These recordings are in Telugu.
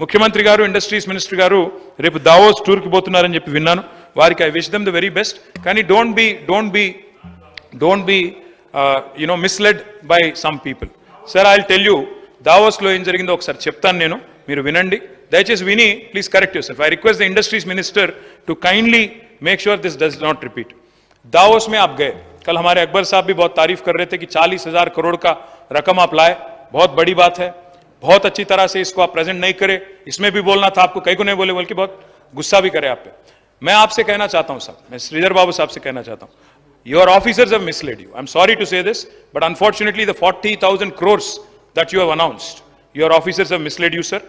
ముఖ్యమంత్రి గారు ఇండస్ట్రీస్ మినిస్టర్ గారు రేపు దావోస్ టూర్కి పోతున్నారని చెప్పి విన్నాను. వారికి I wish them the very best. కానీ don't be misled by some people. Sir I will tell you దావోస్లో ఏం జరిగిందో ఒకసారి చెప్తాను నేను, మీరు వినండి. దయచేసి విని please correct yourself. I request the industries minister to kindly make sure this does not repeat. Davos में आप गए, कल हमारे अकबर साहब भी बहुत तारीफ कर रहे थे कि 40,000 करोड़ का रकम आप लाए, बहुत बड़ी बात है. बहुत अच्छी तरह से इसको आप प्रेजेंट नहीं करे, इसमें भी बोलना था आपको, कई को नहीं बोले बोल के बहुत गुस्सा भी करे आप पे. मैं आपसे कहना चाहता हूं साहब, मैं श्रीधर बाबू साहब से कहना चाहता हूं, your officers have misled you. I'm sorry to say this, but unfortunately the 40,000 crores that you have announced, your officers have misled you, sir.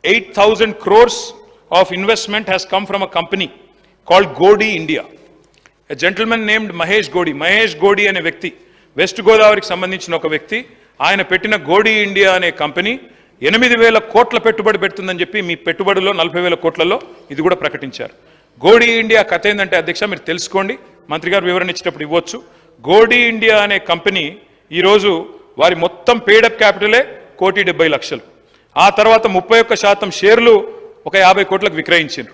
8,000 crores of investment has come from a company called Godi India. A gentleman named Mahesh Godi అనే వ్యక్తి, వెస్ట్ గోదావరికి సంబంధించిన ఒక వ్యక్తి, ఆయన పెట్టిన గోడి ఇండియా అనే కంపెనీ 8,000 కోట్ల పెట్టుబడి పెడుతుందని చెప్పి మీ పెట్టుబడిలో 40,000 కోట్లలో ఇది కూడా ప్రకటించారు. గోడి ఇండియా కథ ఏంటంటే అధ్యక్ష మీరు తెలుసుకోండి, మంత్రి గారు వివరణ ఇచ్చేటప్పుడు ఇవ్వచ్చు. గోడి ఇండియా అనే కంపెనీ ఈరోజు వారి మొత్తం పేడప్ క్యాపిటలే 1,70,00,000. ఆ తర్వాత 31% షేర్లు ఒక 50 కోట్లకు విక్రయించారు.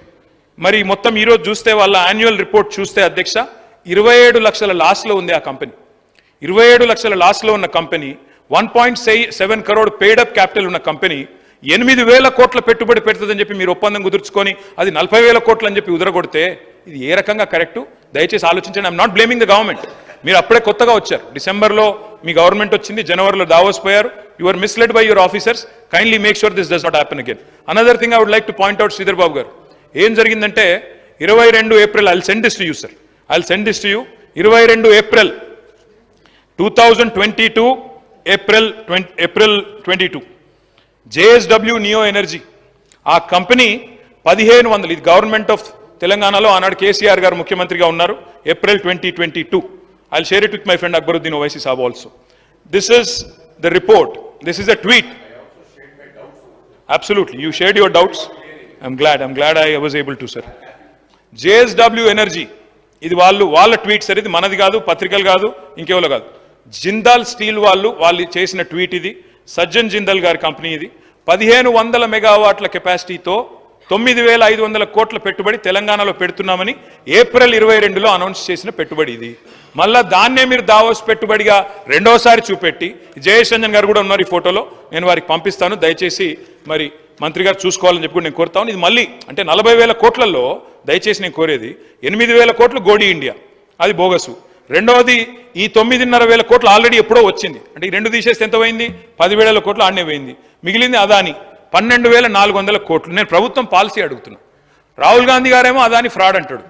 మరి మొత్తం ఈరోజు చూస్తే వాళ్ళ యాన్యువల్ రిపోర్ట్ చూస్తే అధ్యక్ష 27 లక్షల లాస్లో ఉంది ఆ కంపెనీ. 27 లక్షల లాస్లో ఉన్న కంపెనీ, 1.7 కరోడ్ పేడప్ క్యాపిటల్ ఉన్న కంపెనీ 8,000 కోట్ల పెట్టుబడి పెడుతుందని చెప్పి మీరు ఒప్పందం కుదుర్చుకొని అది 40,000 కోట్లు అని చెప్పి ఉదరగొడితే ఇది ఏ రకంగా కరెక్టు? దయచేసి ఆలోచించండి. I'm not blaming the government. మీరు అప్పుడే కొత్తగా వచ్చారు, డిసెంబర్లో మీ గవర్నమెంట్ వచ్చింది, జనవరిలో దావోస్ పోయారు. You are misled by your officers. Kindly make sure this does not happen again. Another thing I would like to point out Sridhar Babu garu, ఏం జరిగిందంటే 22 April, I will send this to you sir, I will send this to you. 22 April 2022 April 22 JSW neo energy ఆ కంపెనీ 1,500, ఇది గవర్నమెంట్ ఆఫ్ తెలంగాణలో ఆనాడు కేసీఆర్ గారు ముఖ్యమంత్రిగా ఉన్నారు, April 2022. I will share it with my friend Akbaruddin Owaisi Saab also. This is the report, this is the tweet. Absolutely, you shared your doubts. I'm glad I was able to, sir. JSW energy ఇది వాళ్ళ ట్వీట్ సార్, ఇది మనది కాదు, పత్రికలు కాదు, ఇంకెవరో కాదు. జిందాల్ స్టీల్ వాళ్ళు చేసిన ట్వీట్ ఇది. సజ్జన్ జిందాల్ గారి కంపెనీ ఇది. 1,500 మెగావాట్ల కెపాసిటీతో 9,500 కోట్ల పెట్టుబడి తెలంగాణలో పెడుతున్నామని ఏప్రిల్ 22లో అనౌన్స్ చేసిన పెట్టుబడి ఇది. మళ్ళా దాన్నే మీరు దావోస్ పెట్టుబడిగా రెండోసారి చూపెట్టి, జయేష్ రంజన్ గారు కూడా ఉన్నారు ఈ ఫోటోలో, నేను వారికి పంపిస్తాను, దయచేసి మరి మంత్రి గారు చూసుకోవాలని చెప్పి నేను కోరుతాను. ఇది మళ్ళీ అంటే 40,000 కోట్లలో దయచేసి నేను కోరేది 8,000 కోట్లు గోడి ఇండియా, అది బోగసు. రెండవది ఈ 9,500 కోట్లు ఆల్రెడీ ఎప్పుడో వచ్చింది, అంటే ఈ రెండు తీసేస్తే ఎంత పోయింది? 10,000 కోట్లు ఆడనే పోయింది. మిగిలింది అదాని 12,400 కోట్లు. నేను ప్రభుత్వం పాలసీ అడుగుతున్నా. రాహుల్ గాంధీ గారేమో అదాని ఫ్రాడ్ అంటాడు,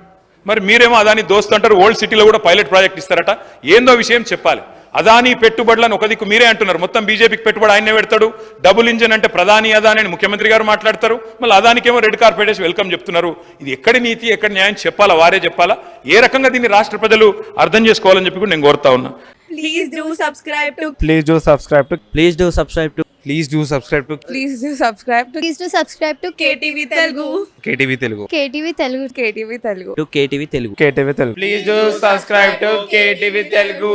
మరి మీరేమో అదాని దోస్త్ అంటారు. ఓల్డ్ సిటీలో కూడా పైలట్ ప్రాజెక్ట్ ఇస్తారట, ఏందో విషయం చెప్పాలి. అదాని పెట్టుబడులను ఒక దిక్కు మీరే అంటున్నారు, మొత్తం బీజేపీకి పెట్టుబడి ఆయనే పెడతాడు. డబుల్ ఇంజన్ అంటే ప్రధాని అదాని అని ముఖ్యమంత్రి గారు మాట్లాడతారు, మళ్ళీ అదానికేమో రెడ్ కార్పెట్ వేసి వెల్కమ్ చెప్తున్నారు. ఇది ఎక్కడి నీతి, ఎక్కడ న్యాయం చెప్పాలా, వారే చెప్పాలా? ఏ రకంగా దీన్ని రాష్ట్ర ప్రజలు అర్థం చేసుకోవాలని చెప్పి కూడా నేను కోరుతా ఉన్నా. Please do subscribe to Please do subscribe to Please do subscribe to Please do subscribe to Please do subscribe to Please do subscribe to KTV Telugu. KTV Telugu. KTV Telugu. KTV Telugu. KTV Telugu. KTV Telugu. Please do subscribe to KTV Telugu.